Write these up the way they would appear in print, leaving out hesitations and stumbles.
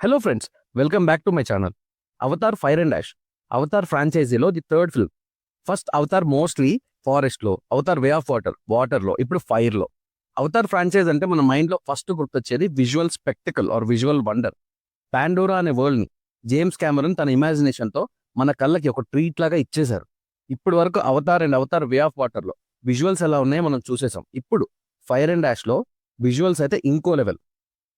Hello friends, welcome back to my channel. Avatar fire and ash Avatar ఫ్రాంచైజీలో the third film. First Avatar mostly ఫారెస్ట్లో, Avatar way of వాటర్లో, ఇప్పుడు ఫైర్లో. Avatar franchise అంటే మన మైండ్లో first గుర్తొచ్చేది visual spectacle or visual wonder. Pandora అనే వరల్డ్ని జేమ్స్ కెమెరన్ తన ఇమాజినేషన్తో మన కళ్ళకి ఒక ట్రీట్ లాగా ఇచ్చేశారు. ఇప్పటి వరకు Avatar and Avatar way of వాటర్లో విజువల్స్ ఎలా ఉన్నాయో మనం చూసేసాం. ఇప్పుడు ఫైర్ అండ్ డాష్లో విజువల్స్ అయితే ఇంకో లెవెల్.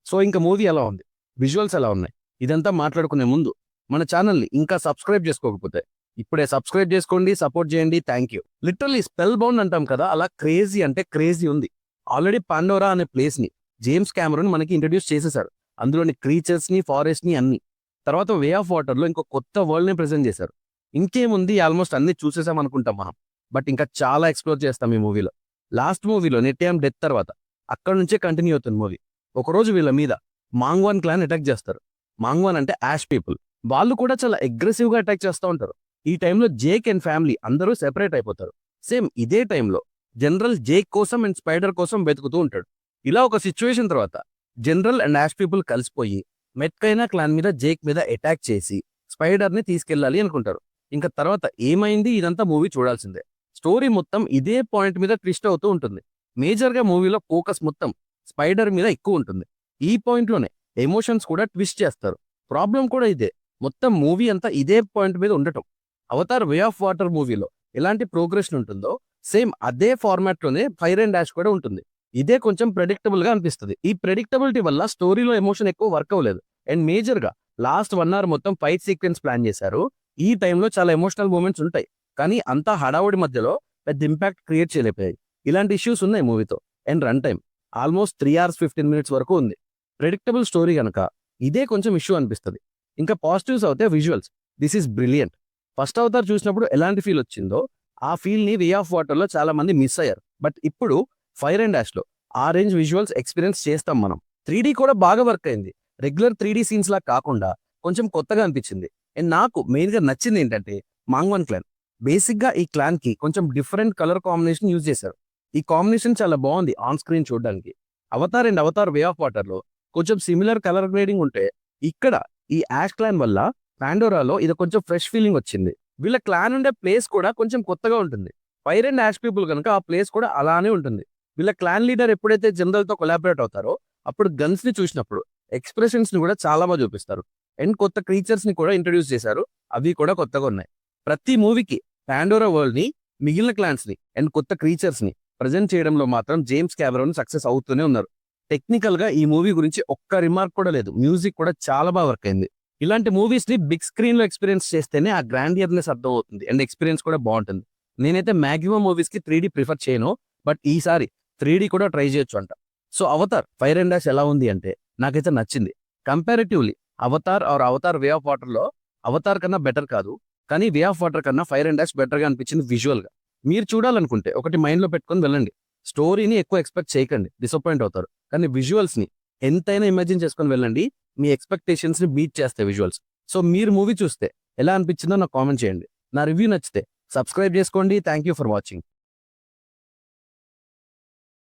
సో ఇంకా మూవీ ఎలా ఉంది, విజువల్స్ ఎలా ఉన్నాయి, ఇదంతా మాట్లాడుకునే ముందు మన ఛానల్ని ఇంకా సబ్స్క్రైబ్ చేసుకోకపోతే ఇప్పుడే సబ్స్క్రైబ్ చేసుకోండి, సపోర్ట్ చేయండి. Thank you. Literally spell bound అంటాం కదా, అలా క్రేజీ అంటే క్రేజీ ఉంది. ఆల్రెడీ పాండోరా అనే ప్లేస్ని జేమ్స్ కెమెరన్ మనకి ఇంట్రడ్యూస్ చేసేశారు. అందులోని క్రీచర్స్ని, ఫారెస్ట్ని అన్ని. తర్వాత వే ఆఫ్ వాటర్లో ఇంకో కొత్త వరల్డ్ని ప్రెజెంట్ చేశారు. ఇంకేముంది, ఆల్మోస్ట్ అన్ని చూసేసాం అనుకుంటాం మనం. బట్ ఇంకా చాలా ఎక్స్ప్లోర్ చేస్తాం ఈ మూవీలో. లాస్ట్ మూవీలో నెట్యామ్ డెత్ తర్వాత అక్కడ నుంచే కంటిన్యూ అవుతుంది మూవీ. ఒకరోజు వీళ్ళ మీద మాంగ్వాన్ క్లాన్ అటాక్ చేస్తారు. మాంగ్వాన్ అంటే యాష్ పీపుల్. వాళ్ళు కూడా చాలా అగ్రెసివ్గా అటాక్ చేస్తూ ఉంటారు. ఈ టైంలో జేక్ అండ్ ఫ్యామిలీ అందరూ సెపరేట్ అయిపోతారు. సేమ్ ఇదే టైంలో జనరల్ జేక్ కోసం అండ్ స్పైడర్ కోసం వెతుకుతూ ఉంటాడు. ఇలా ఒక సిచ్యువేషన్ తర్వాత జనరల్ అండ్ యాష్ పీపుల్ కలిసిపోయి మెట్కైనా క్లాన్ మీద, జేక్ మీద అటాక్ చేసి స్పైడర్ని తీసుకెళ్ళాలి అనుకుంటారు. ఇంకా తర్వాత ఏమైంది ఇదంతా మూవీ చూడాల్సిందే. స్టోరీ మొత్తం ఇదే పాయింట్ మీద ట్విస్ట్ అవుతూ ఉంటుంది. మేజర్గా మూవీలో ఫోకస్ మొత్తం స్పైడర్ మీద ఎక్కువ ఉంటుంది. ఈ పాయింట్లోనే ఎమోషన్స్ కూడా ట్విస్ట్ చేస్తారు. ప్రాబ్లం కూడా ఇదే, మొత్తం మూవీ అంతా ఇదే పాయింట్ మీద ఉండటం. అవతార్ వే ఆఫ్ వాటర్ మూవీలో ఎలాంటి ప్రోగ్రెషన్ ఉంటుందో సేమ్ అదే ఫార్మాట్లోనే ఫైర్ అండ్ డాష్ కూడా ఉంటుంది. ఇదే కొంచెం ప్రెడిక్టబుల్ గా అనిపిస్తుంది. ఈ ప్రెడిక్టబిలిటీ వల్ల స్టోరీలో ఎమోషన్ ఎక్కువ వర్క్ అవ్వలేదు. అండ్ మేజర్గా లాస్ట్ 1 hour మొత్తం ఫైట్ సీక్వెన్స్ ప్లాన్ చేశారు. ఈ టైంలో చాలా ఎమోషనల్ మూమెంట్స్ ఉంటాయి, కానీ అంతా హడావుడి మధ్యలో పెద్ద ఇంపాక్ట్ క్రియేట్ చేయలేకపోయాయి. ఇలాంటి ఇష్యూస్ ఉన్నాయి మూవీతో. And run time almost 3 hours 15 minutes వరకు ఉంది. ప్రెడిక్టబుల్ స్టోరీ కనుక ఇదే కొంచెం ఇష్యూ అనిపిస్తుంది. ఇంకా పాజిటివ్స్ అవుతే visuals, this is brilliant. First Avatar చూసినప్పుడు ఎలాంటి ఫీల్ వచ్చిందో ఆ ఫీల్ని వే ఆఫ్ వాటర్లో చాలా మంది మిస్ అయ్యారు. బట్ ఇప్పుడు ఫైర్ అండ్ డాష్లో ఆ రేంజ్ విజువల్స్ ఎక్స్పీరియన్స్ చేస్తాం మనం. 3D కూడా బాగా వర్క్ అయింది. రెగ్యులర్ 3D సీన్స్ లా కాకుండా కొంచెం కొత్తగా అనిపించింది. అండ్ నాకు మెయిన్గా నచ్చింది ఏంటంటే మాంగ్వాన్ క్లాన్. బేసిక్గా ఈ క్లాన్కి కొంచెం డిఫరెంట్ కలర్ కాంబినేషన్ యూజ్ చేశారు. ఈ కాంబినేషన్ చాలా బాగుంది ఆన్ స్క్రీన్ చూడడానికి. Avatar and Avatar way of వాటర్లో కొంచెం సిమిలర్ కలర్ గ్రేడింగ్ ఉంటే, ఇక్కడ ఈ యాష్ క్లాన్ వల్ల పాండోరాలో ఇది కొంచెం ఫ్రెష్ ఫీలింగ్ వచ్చింది. వీళ్ళ క్లాన్ ఉండే ప్లేస్ కూడా కొంచెం కొత్తగా ఉంటుంది. ఫైర్ అండ్ యాష్ పీపుల్ కనుక ఆ ప్లేస్ కూడా అలానే ఉంటుంది. వీళ్ళ క్లాన్ లీడర్ ఎప్పుడైతే జనరల్తో కొలాబరేట్ అవుతారో అప్పుడు గన్స్ ని చూసినప్పుడు ఎక్స్ప్రెషన్స్ ని కూడా చాలా బాగా చూపిస్తారు. అండ్ కొత్త క్రీచర్స్ ని కూడా ఇంట్రడ్యూస్ చేశారు, అవి కూడా కొత్తగా ఉన్నాయి. ప్రతి మూవీకి పాండోరా వరల్డ్ ని, మిగిలిన క్లాన్స్ ని అండ్ కొత్త క్రీచర్స్ ని ప్రజెంట్ చేయడంలో మాత్రం జేమ్స్ కెమెరన్ సక్సెస్ అవుతూనే ఉన్నారు. టెక్నికల్ గా ఈ మూవీ గురించి ఒక్క రిమార్క్ కూడా లేదు. మ్యూజిక్ కూడా చాలా బాగా వర్క్ అయింది. ఇలాంటి మూవీస్ ని బిగ్ స్క్రీన్ లో ఎక్స్పీరియన్స్ చేస్తేనే ఆ గ్రాండియర్నెస్ అర్థం అవుతుంది అండ్ ఎక్స్పీరియన్స్ కూడా బాగుంటుంది. నేనైతే మాక్సిమం మూవీస్ కి 3D ప్రిఫర్ చేయను, బట్ ఈసారి 3D కూడా ట్రై చేయొచ్చు అంట. So Avatar fire and dash ఎలా ఉంది అంటే నాకైతే నచ్చింది. Comparatively Avatar or Avatar way of water లో అవతార్ కన్నా బెటర్ కాదు, కానీ వే ఆఫ్ వాటర్ కన్నా ఫైర్ అండ్ డాష్ బెటర్ గా అనిపించింది విజువల్ గా. మీరు చూడాలనుకుంటే ఒకటి మైండ్ లో పెట్టుకొని వెళ్ళండి. స్టోరీని ఎక్కువ ఎక్స్పెక్ట్ చేయకండి, డిసప్పాయింట్ అవుతారు. కానీ విజువల్స్ ని ఎంతైనా ఇమాజిన్ చేసుకొని వెళ్ళండి, మీ ఎక్స్పెక్టేషన్స్ ని బీట్ చేస్తాయి విజువల్స్. సో మీరు మూవీ చూస్తే ఎలా అనిపించిందో నాకు కామెంట్ చేయండి. నా రివ్యూ నచ్చితే సబ్స్క్రైబ్ చేసుకోండి. Thank you for watching.